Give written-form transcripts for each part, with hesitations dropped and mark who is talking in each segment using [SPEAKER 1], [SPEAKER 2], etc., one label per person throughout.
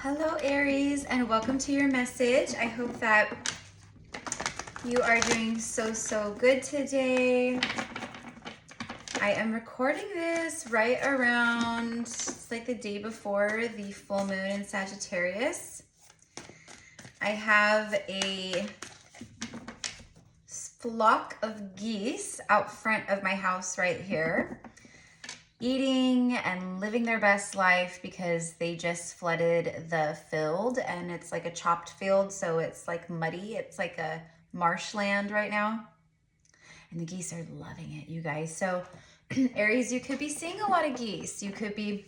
[SPEAKER 1] Hello Aries, and welcome to your message. I hope that you are doing so good today. I am recording this right around, it's like the day before the full moon in Sagittarius. I have a flock of geese out front of my house right here, eating and living their best life because they just flooded the field, and it's like a chopped field, so it's like muddy. It's like a marshland right now, and the geese are loving it, you guys. So Aries, you could be seeing a lot of geese. You could be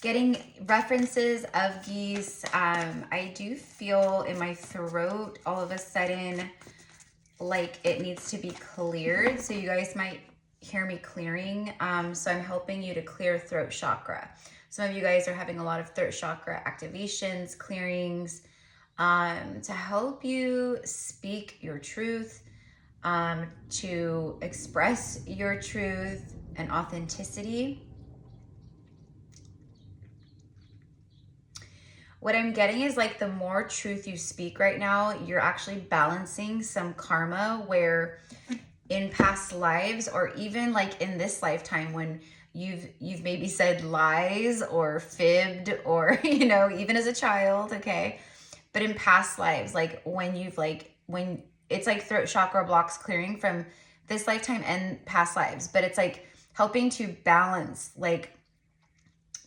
[SPEAKER 1] getting references of geese. I do feel in my throat all of a sudden like it needs to be cleared, so you guys might hear me clearing. So I'm helping you to clear throat chakra. Some of you guys are having a lot of throat chakra activations, clearings, to help you speak your truth, to express your truth and authenticity. What I'm getting is like the more truth you speak right now, you're actually balancing some karma where in past lives, or even like in this lifetime, when you've maybe said lies or fibbed, or you know, even as a child, okay, but in past lives, like when when it's like throat chakra blocks clearing from this lifetime and past lives, but it's like helping to balance like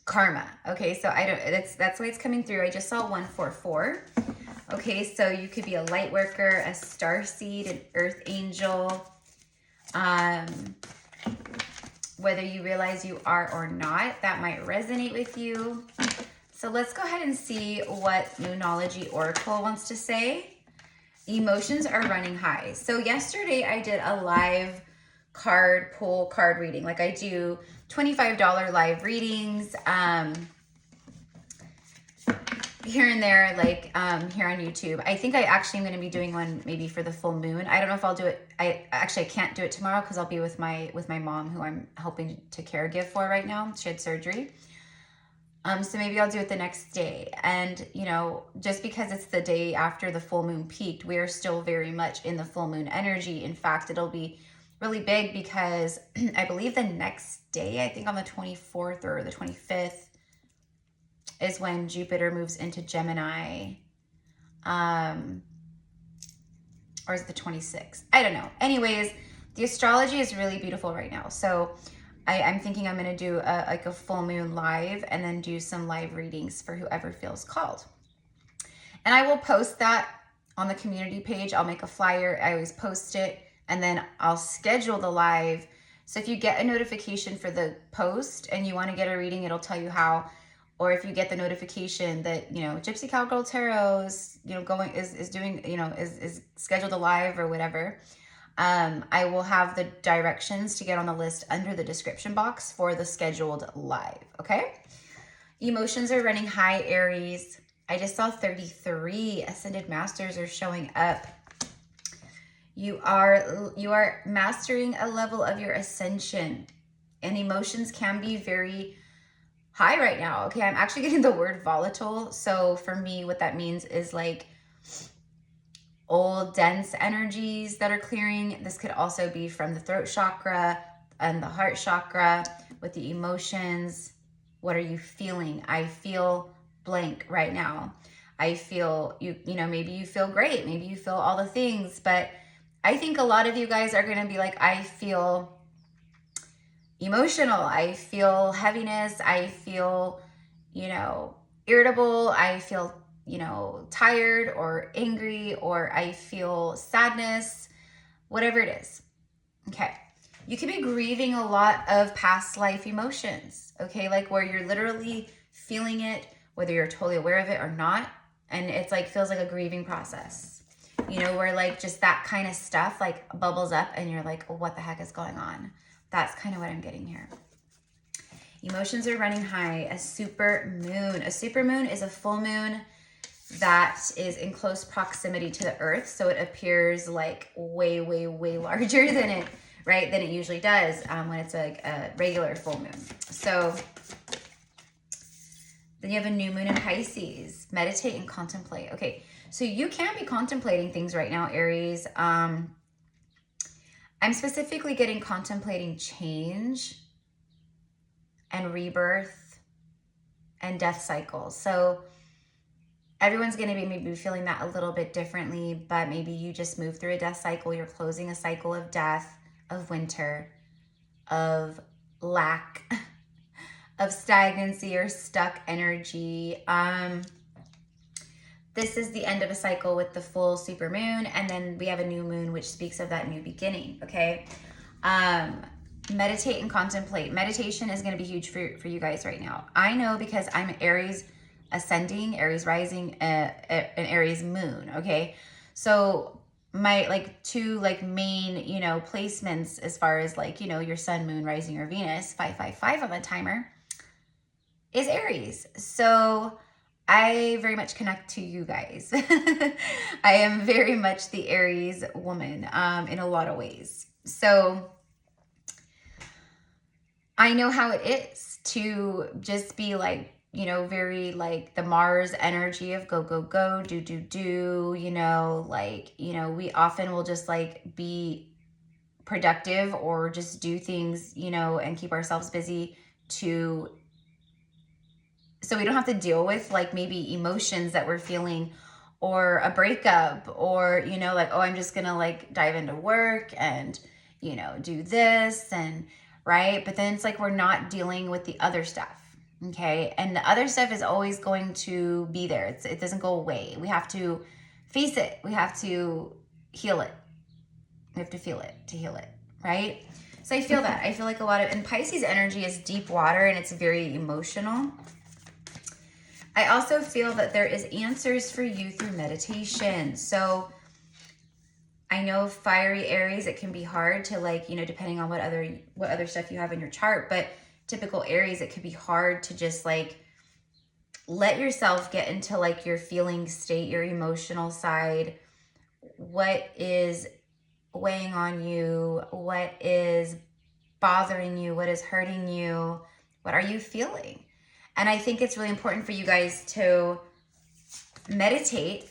[SPEAKER 1] karma. Okay, so I don't, that's why it's coming through. I just saw 144. Okay, so you could be a light worker, a star seed, an earth angel, whether you realize you are or not, that might resonate with you. So let's go ahead and see what Moonology Oracle wants to say. Emotions are running high. So yesterday I did a live card pull card reading. Like I do $25 live readings, here and there, like here on YouTube. I think I actually am going to be doing one maybe for the full moon. I don't know if I'll do it. I can't do it tomorrow because I'll be with my mom, who I'm helping to caregive for right now. She had surgery. So maybe I'll do it the next day. And, you know, just because it's the day after the full moon peaked, we are still very much in the full moon energy. In fact, it'll be really big because I believe the next day, I think on the 24th or the 25th, is when Jupiter moves into Gemini, or is it the 26th? I don't know. Anyways, the astrology is really beautiful right now. So I'm thinking I'm going to do like a full moon live and then do some live readings for whoever feels called. And I will post that on the community page. I'll make a flyer. I always post it, and then I'll schedule the live. So if you get a notification for the post and you want to get a reading, it'll tell you how. Or if you get the notification that, you know, GypsyCowgirlTarot is, you know, is doing, you know, is scheduled a live or whatever, I will have the directions to get on the list under the description box for the scheduled live, okay? Emotions are running high, Aries. I just saw 33 Ascended Masters are showing up. You are mastering a level of your ascension, and emotions can be very high right now. Okay, I'm actually getting the word volatile. So for me, what that means is like old dense energies that are clearing. This could also be from the throat chakra and the heart chakra with the emotions. What are you feeling? I feel blank right now. I feel, you know, maybe you feel great. Maybe you feel all the things, but I think a lot of you guys are going to be like, I feel emotional, I feel heaviness, I feel, you know, irritable, I feel, you know, tired or angry, or I feel sadness, whatever it is. Okay, you could be grieving a lot of past life emotions, okay, like where you're literally feeling it, whether you're totally aware of it or not, and it's like feels like a grieving process, you know, where like just that kind of stuff like bubbles up and you're like, what the heck is going on? That's kind of what I'm getting here. Emotions are running high. A super moon. A super moon is a full moon that is in close proximity to the earth. So it appears like way larger than it, right, than it usually does when it's like a regular full moon. So Then you have a new moon in Pisces. Meditate and contemplate. Okay, so you can be contemplating things right now, Aries. I'm specifically getting contemplating change and rebirth and death cycles. So everyone's going to be maybe feeling that a little bit differently, but maybe you just moved through a death cycle. You're closing a cycle of death, of winter, of lack, of stagnancy or stuck energy. This is the end of a cycle with the full super moon, and then we have a new moon, which speaks of that new beginning, okay? Meditate and contemplate. Meditation is going to be huge for you guys right now. I know because I'm Aries ascending, Aries rising, an Aries moon, okay? So my like two like main, you know, placements as far as like, you know, your sun, moon, rising, or Venus, 555 on the timer, is Aries. So I very much connect to you guys. I am very much the Aries woman in a lot of ways. So I know how it is to just be like, you know, very like the Mars energy of go, go, go, do, do, do, you know, like, you know, we often will just like be productive or just do things, you know, and keep ourselves busy so we don't have to deal with like maybe emotions that we're feeling or a breakup or, you know, like, oh, I'm just going to like dive into work and, you know, do this and right. But then it's like, we're not dealing with the other stuff. Okay. And the other stuff is always going to be there. It doesn't go away. We have to face it. We have to heal it. We have to feel it to heal it. Right. So I feel that. I feel like a lot of, and Pisces energy is deep water and it's very emotional. I also feel that there is answers for you through meditation. So I know fiery Aries, it can be hard to like, you know, depending on what other stuff you have in your chart, but typical Aries, it could be hard to just like let yourself get into like your feeling state, your emotional side. What is weighing on you? What is bothering you? What is hurting you? What are you feeling? And I think it's really important for you guys to meditate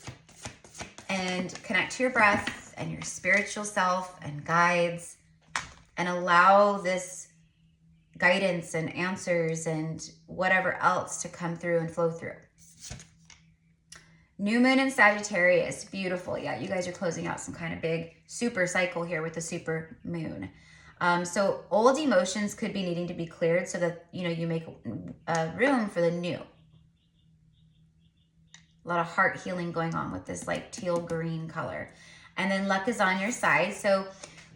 [SPEAKER 1] and connect to your breath and your spiritual self and guides and allow this guidance and answers and whatever else to come through and flow through. New moon in Sagittarius, beautiful. Yeah, you guys are closing out some kind of big super cycle here with the super moon. So old emotions could be needing to be cleared so that, you know, you make room for the new. A lot of heart healing going on with this like teal green color. And then luck is on your side. So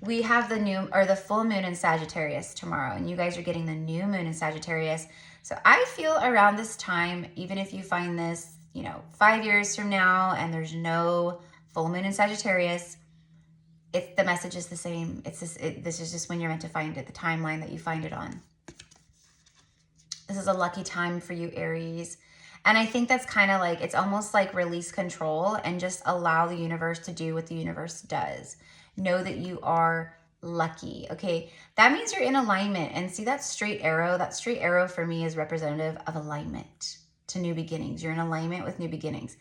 [SPEAKER 1] we have the full moon in Sagittarius tomorrow, and you guys are getting the new moon in Sagittarius. So I feel around this time, even if you find this, you know, 5 years from now and there's no full moon in Sagittarius, the message is the same. This is just when you're meant to find it, the timeline that you find it on. This is a lucky time for you, Aries. And I think that's kind of like, it's almost like release control and just allow the universe to do what the universe does. Know that you are lucky. Okay, that means you're in alignment. And see that straight arrow? That straight arrow for me is representative of alignment to new beginnings. You're in alignment with new beginnings.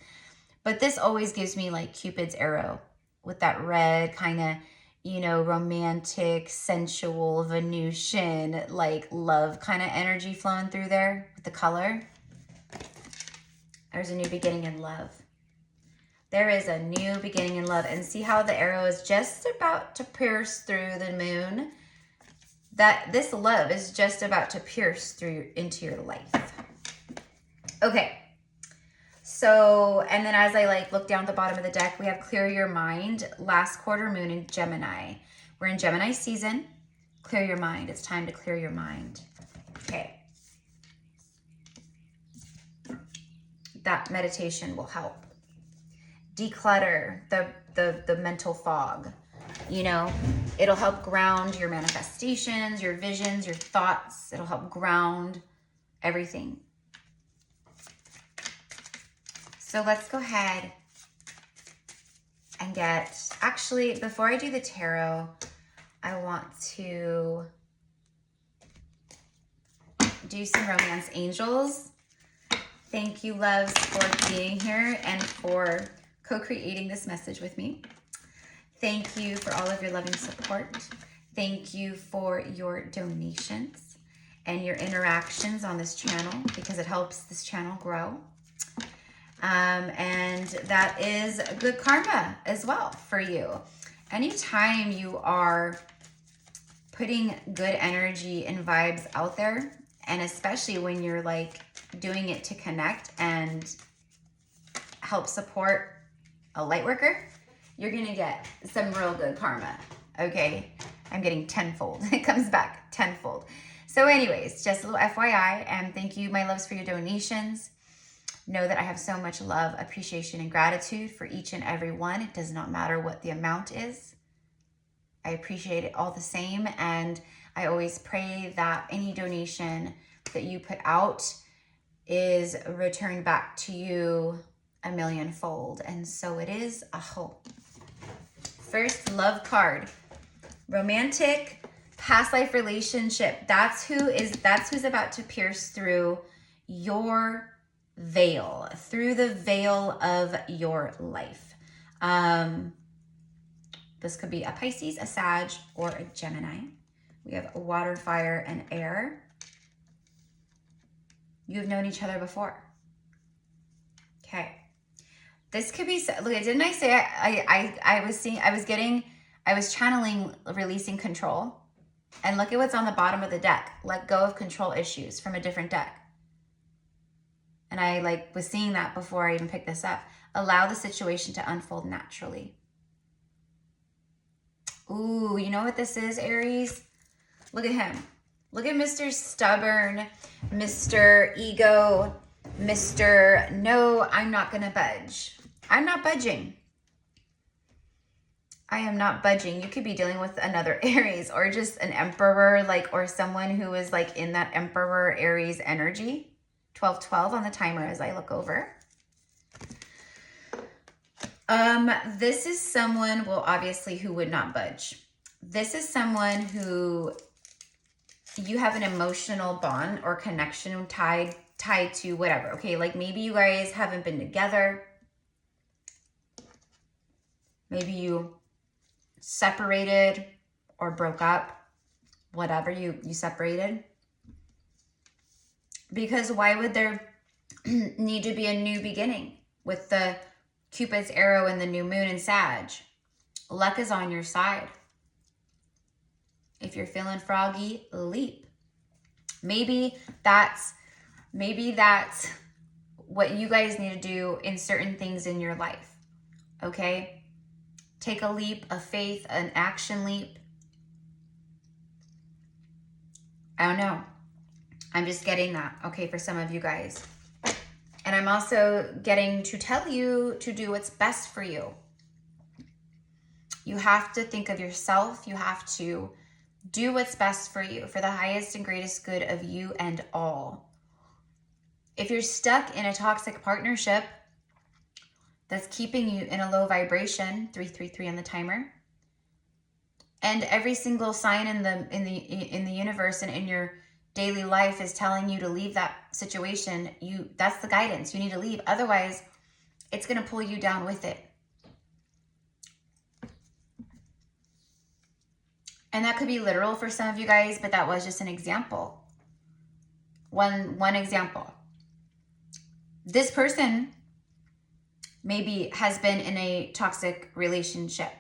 [SPEAKER 1] But this always gives me like Cupid's arrow with that red kind of, you know, romantic, sensual, Venusian, like love kind of energy flowing through there with the color. There's a new beginning in love. There is a new beginning in love. And see how the arrow is just about to pierce through the moon? That this love is just about to pierce through into your life. Okay. So, and then as I like look down at the bottom of the deck, we have clear your mind, last quarter moon in Gemini. We're in Gemini season. Clear your mind. It's time to clear your mind. Okay. That meditation will help. Declutter the mental fog. You know, it'll help ground your manifestations, your visions, your thoughts. It'll help ground everything. So let's go ahead and actually, before I do the tarot, I want to do some romance angels. Thank you, loves, for being here and for co-creating this message with me. Thank you for all of your loving support. Thank you for your donations and your interactions on this channel, because it helps this channel grow. And that is good karma as well for you. Anytime you are putting good energy and vibes out there, and especially when you're like doing it to connect and help support a light worker, you're gonna get some real good karma, okay? I'm getting tenfold. It comes back tenfold. So anyways, just a little FYI, and thank you, my loves, for your donations. Know that I have so much love, appreciation, and gratitude for each and every one. It does not matter what the amount is. I appreciate it all the same, and I always pray that any donation that you put out is returned back to you a millionfold, and so it is. Aho. First love card, romantic past life relationship. That's who's about to pierce through your veil, through the veil of your life. This could be a Pisces, a Sag, or a Gemini. We have water, fire, and air. You've known each other before. Okay. This could be, look, didn't I say I was channeling releasing control, and look at what's on the bottom of the deck. Let go of control issues from a different deck. And I was seeing that before I even picked this up. Allow the situation to unfold naturally. Ooh, you know what this is, Aries? Look at him. Look at Mr. Stubborn, Mr. Ego, Mr. No, I'm not going to budge. I'm not budging. I am not budging. You could be dealing with another Aries, or just an Emperor, or someone who is in that Emperor Aries energy. 1212 on the timer as I look over. This is someone, well, obviously, who would not budge. This is someone who you have an emotional bond or connection tied to whatever. Okay, maybe you guys haven't been together. Maybe you separated or broke up. Whatever, you separated. Because why would there need to be a new beginning with the Cupid's arrow and the new moon in Sag? Luck is on your side. If you're feeling froggy, leap. Maybe that's what you guys need to do in certain things in your life. Okay? Take a leap of faith, an action leap. I don't know. I'm just getting that, okay, for some of you guys. And I'm also getting to tell you to do what's best for you. You have to think of yourself. You have to do what's best for you, for the highest and greatest good of you and all. If you're stuck in a toxic partnership that's keeping you in a low vibration, 333 on the timer, and every single sign in the universe and in your daily life is telling you to leave that situation, that's the guidance. You need to leave. Otherwise, it's going to pull you down with it. And that could be literal for some of you guys, but that was just an example. One example. This person maybe has been in a toxic relationship,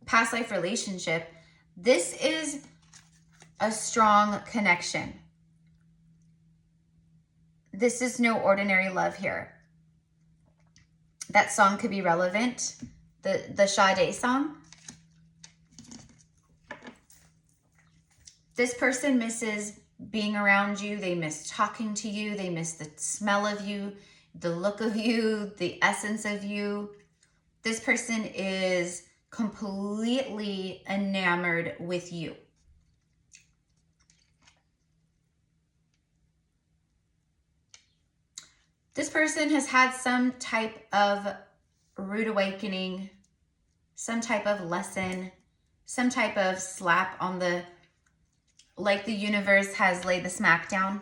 [SPEAKER 1] past life relationship. This is a strong connection. This is no ordinary love here. That song could be relevant. The Sade song. This person misses being around you. They miss talking to you. They miss the smell of you, the look of you, the essence of you. This person is completely enamored with you. This person has had some type of rude awakening, some type of lesson, some type of slap on the, like the universe has laid the smack down.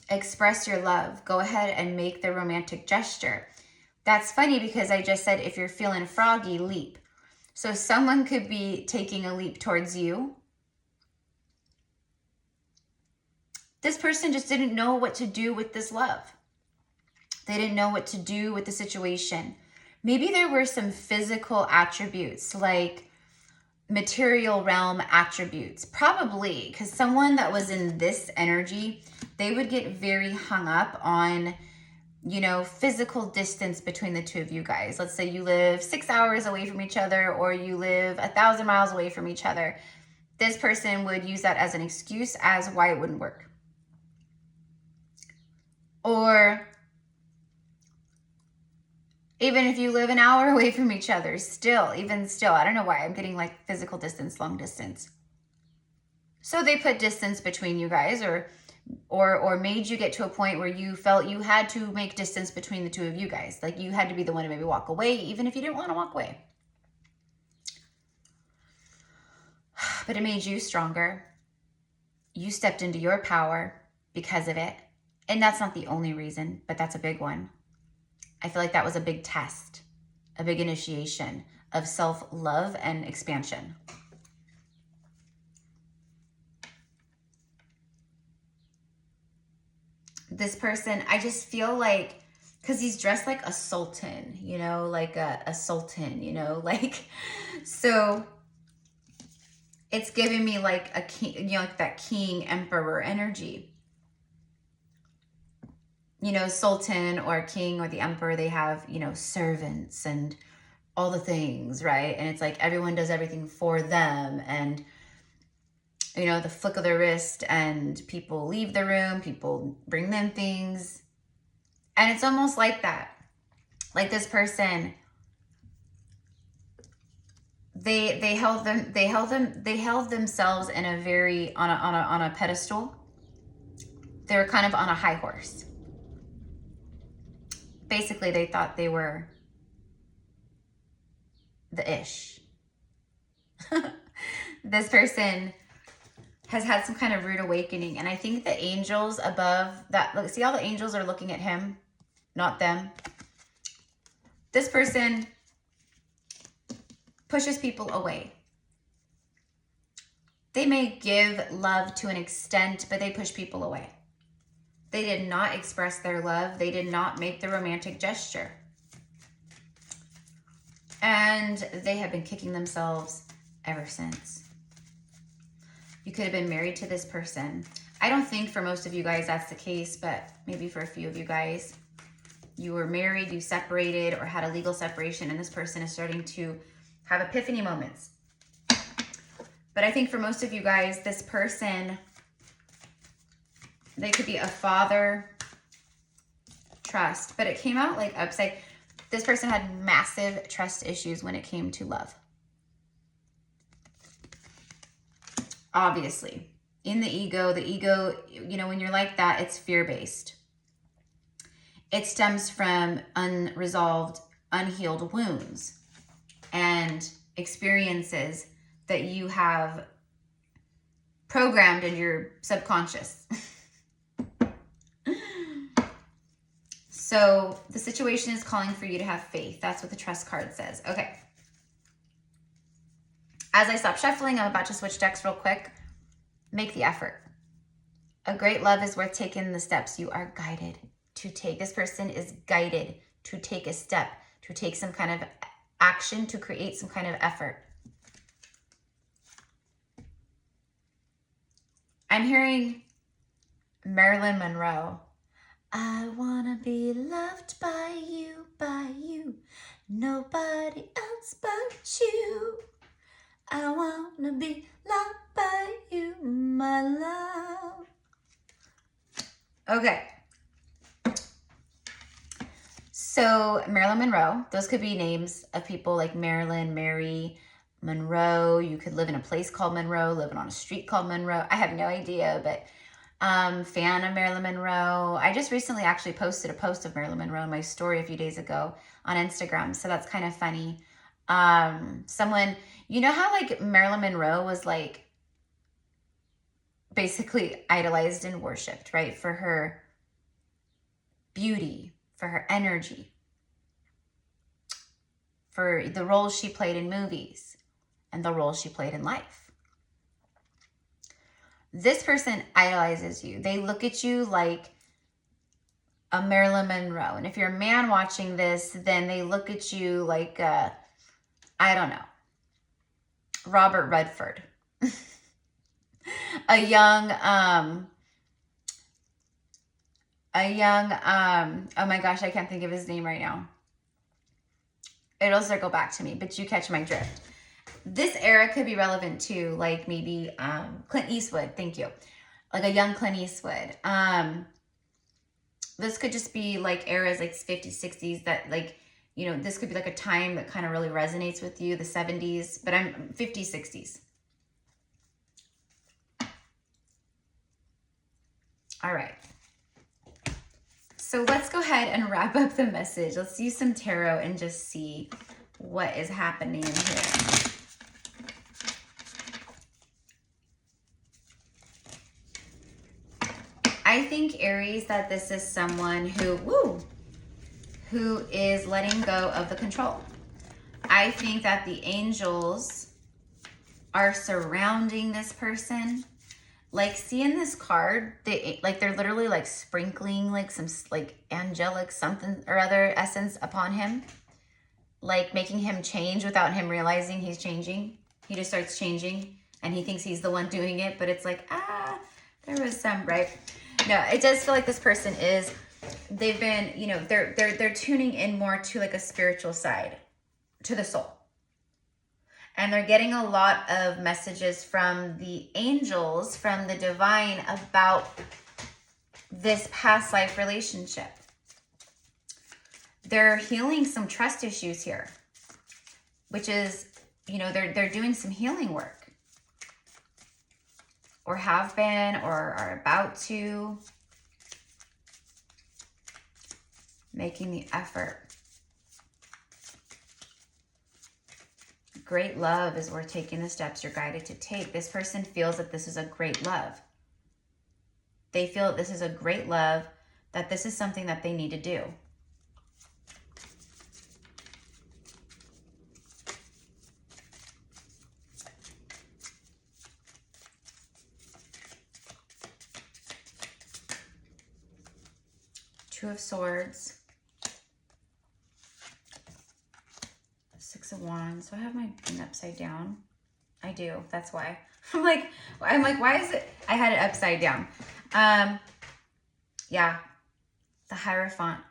[SPEAKER 1] Express your love. Go ahead and make the romantic gesture. That's funny because I just said if you're feeling froggy, leap. So someone could be taking a leap towards you. This person just didn't know what to do with this love. They didn't know what to do with the situation. Maybe there were some physical attributes, like material realm attributes. Probably, because someone that was in this energy, they would get very hung up on, you know, physical distance between the two of you guys. Let's say you live 6 hours away from each other, or you live 1,000 miles away from each other. This person would use that as an excuse as why it wouldn't work. Or even if you live an hour away from each other, even still, I don't know why I'm getting like physical distance, long distance. So they put distance between you guys, or made you get to a point where you felt you had to make distance between the two of you guys. Like you had to be the one to maybe walk away, even if you didn't want to walk away. But it made you stronger. You stepped into your power because of it. And that's not the only reason, but that's a big one. I feel like that was a big test, a big initiation of self-love and expansion. This person, I just feel like, because he's dressed like a sultan, you know, like a sultan, you know, like, so it's giving me like a king, you know, like that king emperor energy. You know, sultan or king or the emperor, they have, you know, servants and all the things, right? And it's like everyone does everything for them, and, you know, the flick of the wrist, and people leave the room, people bring them things. And it's almost like that. Like this person, they held themselves in a very, on a pedestal. They were kind of on a high horse. Basically, they thought they were the ish. This person has had some kind of rude awakening. And I think the angels above that, look, see how the angels are looking at him, not them. This person pushes people away. They may give love to an extent, but they push people away. They did not express their love. They did not make the romantic gesture. And they have been kicking themselves ever since. You could have been married to this person. I don't think for most of you guys that's the case, but maybe for a few of you guys, you were married, you separated, or had a legal separation, and this person is starting to have epiphany moments. But I think for most of you guys, this person, they could be a father, trust, but it came out like upside. This person had massive trust issues when it came to love. Obviously, in the ego, you know, when you're like that, it's fear-based. It stems from unresolved, unhealed wounds and experiences that you have programmed in your subconscious. So the situation is calling for you to have faith. That's what the trust card says. Okay. As I stop shuffling, I'm about to switch decks real quick. Make the effort. A great love is worth taking the steps you are guided to take. This person is guided to take a step, to take some kind of action, to create some kind of effort. I'm hearing Marilyn Monroe. I wanna be loved by you, nobody else but you. I wanna be loved by you, my love. Okay. So Marilyn Monroe, those could be names of people like Marilyn, Mary, Monroe. You could live in a place called Monroe, living on a street called Monroe. I have no idea, but fan of Marilyn Monroe. I just recently actually posted a post of Marilyn Monroe in my story a few days ago on Instagram, so that's kind of funny. Someone, you know how like Marilyn Monroe was like basically idolized and worshipped, right? For her beauty, for her energy, for the roles she played in movies and the roles she played in life. This person idolizes you. They look at you like a Marilyn Monroe. And if you're a man watching this, then they look at you like, I don't know, Robert Redford. a young, oh my gosh, I can't think of his name right now. It'll circle back to me, but you catch my drift. This era could be relevant to like maybe Clint Eastwood. Thank you. Like a young Clint Eastwood. This could just be like eras like 50s, 60s that like, you know, this could be like a time that kind of really resonates with you, the 70s, but I'm 50s, 60s. All right. So let's go ahead and wrap up the message. Let's use some tarot and just see what is happening here. I think, Aries, that this is someone who is letting go of the control. I think that the angels are surrounding this person. Like, seeing this card, they're literally like sprinkling like some like angelic something or other essence upon him. Like making him change without him realizing he's changing. He just starts changing and he thinks he's the one doing it, but it's like, there was some, right? No, it does feel like this person is, they've been, you know, they're tuning in more to like a spiritual side, to the soul. And they're getting a lot of messages from the angels, from the divine, about this past life relationship. They're healing some trust issues here, which is, you know, they're doing some healing work. Or have been, or are about to. Making the effort. Great love is worth taking the steps you're guided to take. This person feels that this is a great love. They feel that this is a great love, that this is something that they need to do. Two of Swords. Six of Wands. So I have my pen upside down. I do. That's why. I'm like, why is it? I had it upside down. Yeah. The Hierophant.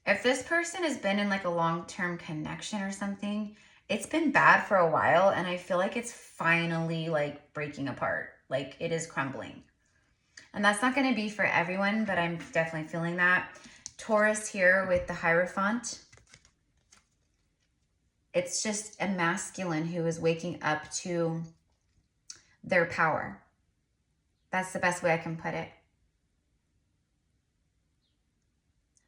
[SPEAKER 1] If this person has been in like a long-term connection or something, it's been bad for a while. And I feel like it's finally like breaking apart. Like it is crumbling. And that's not going to be for everyone, but I'm definitely feeling that. Taurus here with the Hierophant. It's just a masculine who is waking up to their power. That's the best way I can put it.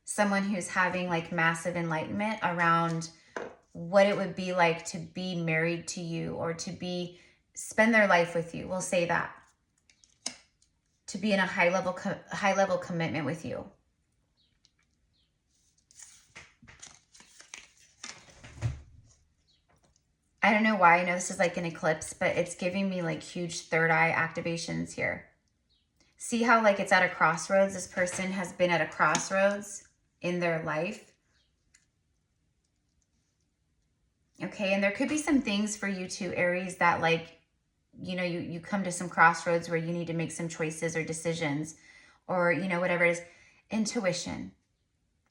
[SPEAKER 1] Someone who's having like massive enlightenment around what it would be like to be married to you, or to spend their life with you. We'll say that. To be in a high level commitment with you. I don't know why. I know this is like an eclipse, but it's giving me like huge third eye activations here. See how like it's at a crossroads? This person has been at a crossroads in their life. Okay, and there could be some things for you too, Aries, that like, you know, you come to some crossroads where you need to make some choices or decisions, or, you know, whatever it is. Intuition.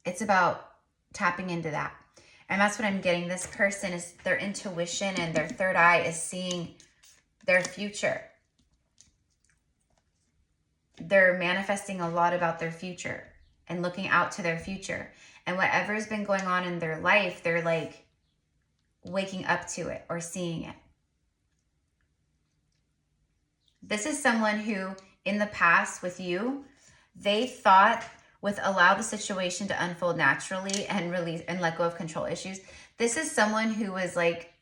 [SPEAKER 1] It's about tapping into that. And that's what I'm getting. This person is, their intuition and their third eye is seeing their future. They're manifesting a lot about their future and looking out to their future. And whatever's been going on in their life, they're like waking up to it or seeing it. This is someone who, in the past with you, they thought allow the situation to unfold naturally and release and let go of control issues. This is someone who was like,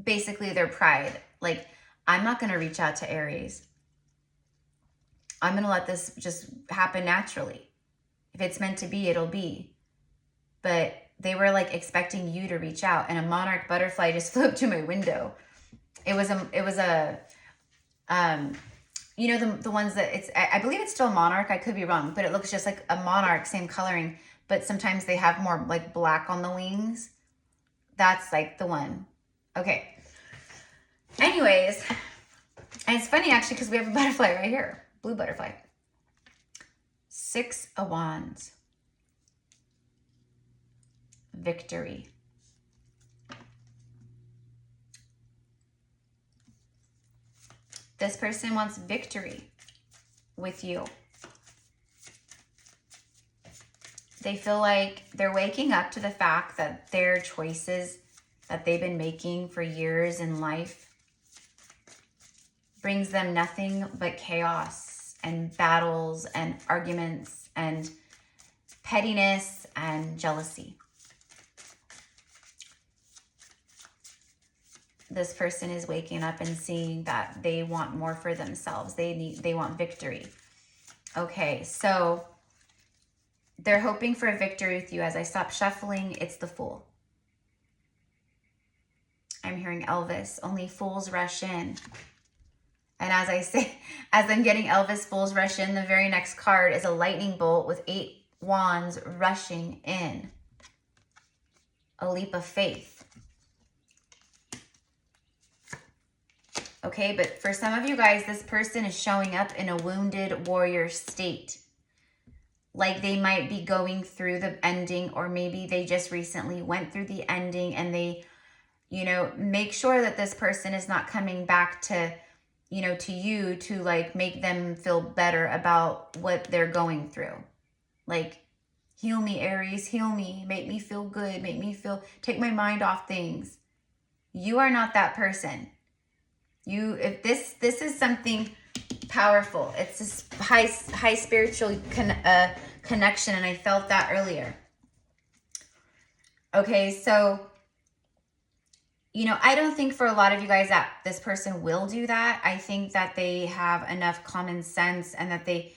[SPEAKER 1] basically their pride. Like, I'm not going to reach out to Aries. I'm going to let this just happen naturally. If it's meant to be, it'll be. But they were like expecting you to reach out, and a monarch butterfly just flew up to my window. It was a you know, the ones that I believe it's still a monarch. I could be wrong, but it looks just like a monarch, same coloring, but sometimes they have more like black on the wings. That's like the one. Okay. Anyways, and it's funny actually, because we have a butterfly right here, blue butterfly. 6 of Wands. Victory. This person wants victory with you. They feel like they're waking up to the fact that their choices that they've been making for years in life brings them nothing but chaos and battles and arguments and pettiness and jealousy. This person is waking up and seeing that they want more for themselves. They want victory. Okay, so they're hoping for a victory with you. As I stop shuffling, it's the Fool. I'm hearing Elvis. Only fools rush in. And as I say, as I'm getting Elvis fools rush in, the very next card is a lightning bolt with 8 wands rushing in. A leap of faith. Okay, but for some of you guys, this person is showing up in a wounded warrior state. Like they might be going through the ending, or maybe they just recently went through the ending, and they, you know, make sure that this person is not coming back to, you know, to you to like make them feel better about what they're going through. Like, heal me, Aries, heal me, make me feel good, make me feel, take my mind off things. You are not that person. If this is something powerful. It's this high spiritual connection, and I felt that earlier. Okay, so, you know, I don't think for a lot of you guys that this person will do that. I think that they have enough common sense, and that they,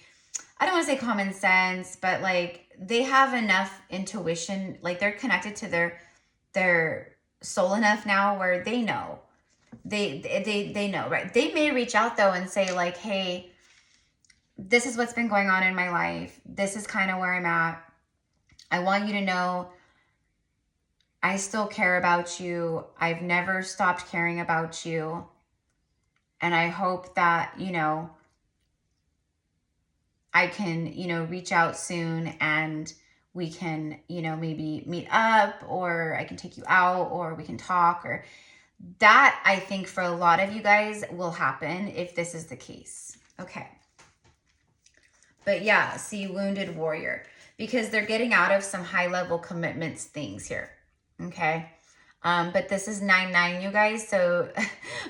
[SPEAKER 1] I don't want to say common sense, but like they have enough intuition, like they're connected to their soul enough now where they know. They know, right? They may reach out though and say like, hey, this is what's been going on in my life. This is kind of where I'm at. I want you to know I still care about you. I've never stopped caring about you. And I hope that, you know, I can, you know, reach out soon, and we can, you know, maybe meet up, or I can take you out, or we can talk, or that, I think for a lot of you guys will happen if this is the case. Okay. But yeah, see, wounded warrior, because they're getting out of some high level commitments things here. Okay. But this is 9-9, you guys. So,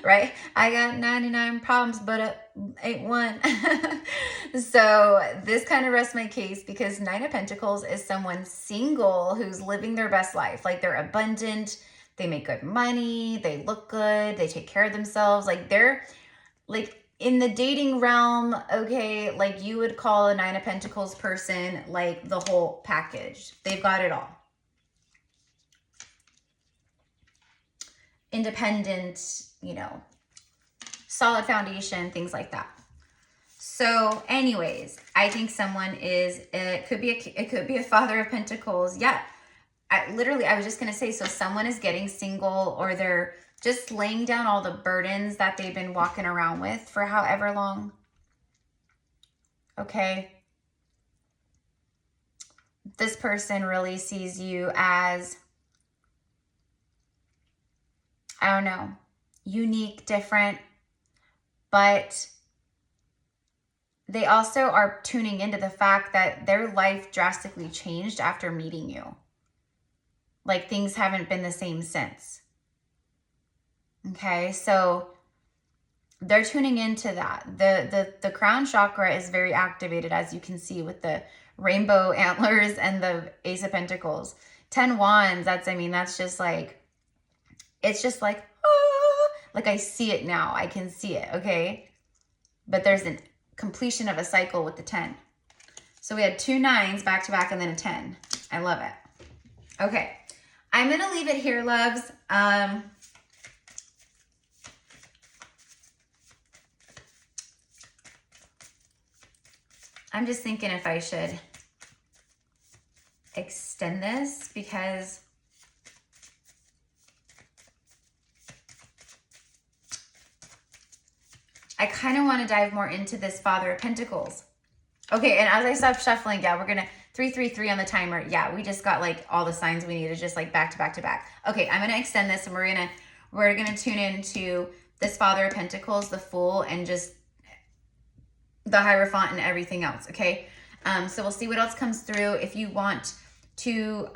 [SPEAKER 1] right. I got 99 problems, but ain't one. So this kind of rests my case, because 9 of Pentacles is someone single who's living their best life. Like they're abundant. They make good money. They look good. They take care of themselves. Like they're like in the dating realm. Okay. Like you would call a 9 of Pentacles person like the whole package. They've got it all. Independent, you know, solid foundation, things like that. So anyways, I think someone is, it could be a Father of Pentacles. Yeah. I was just going to say, so someone is getting single, or they're just laying down all the burdens that they've been walking around with for however long. Okay. This person really sees you as, I don't know, unique, different, but they also are tuning into the fact that their life drastically changed after meeting you. Like things haven't been the same since. Okay, so they're tuning into that. The crown chakra is very activated, as you can see with the rainbow antlers and the Ace of Pentacles. 10 wands, that's just like, it's just like, ah, like I see it now. I can see it, okay? But there's an completion of a cycle with the 10. So we had 2 9s back to back and then a 10. I love it. Okay, I'm going to leave it here, loves. I'm just thinking if I should extend this because I kind of want to dive more into this Father of Pentacles. Okay, and as I stop shuffling, yeah, we're going to 3 3 3 on the timer. Yeah, we just got like all the signs we needed, just like back to back to back. Okay, I'm going to extend this and we're going to tune into this Father of Pentacles, the Fool, and just the Hierophant and everything else, okay? So we'll see what else comes through. If you want to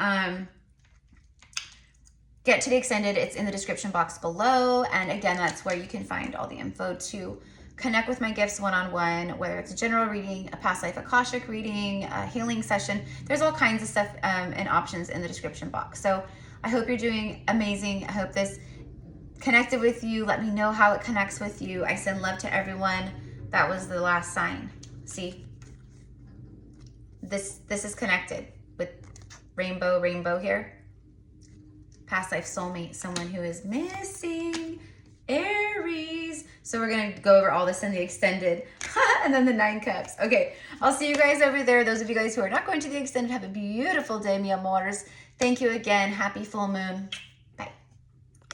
[SPEAKER 1] get to the extended, it's in the description box below. And again, that's where you can find all the info to connect with my gifts one-on-one, whether it's a general reading, a past life Akashic reading, a healing session. There's all kinds of stuff and options in the description box. So I hope you're doing amazing. I hope this connected with you. Let me know how it connects with you. I send love to everyone. That was the last sign. See? This is connected with rainbow here. Past life soulmate, someone who is missing. Aries. So we're going to go over all this in the extended and then the 9 cups. Okay, I'll see you guys over there. Those of you guys who are not going to the extended, have a beautiful day, mi amores. Thank you again. Happy full moon.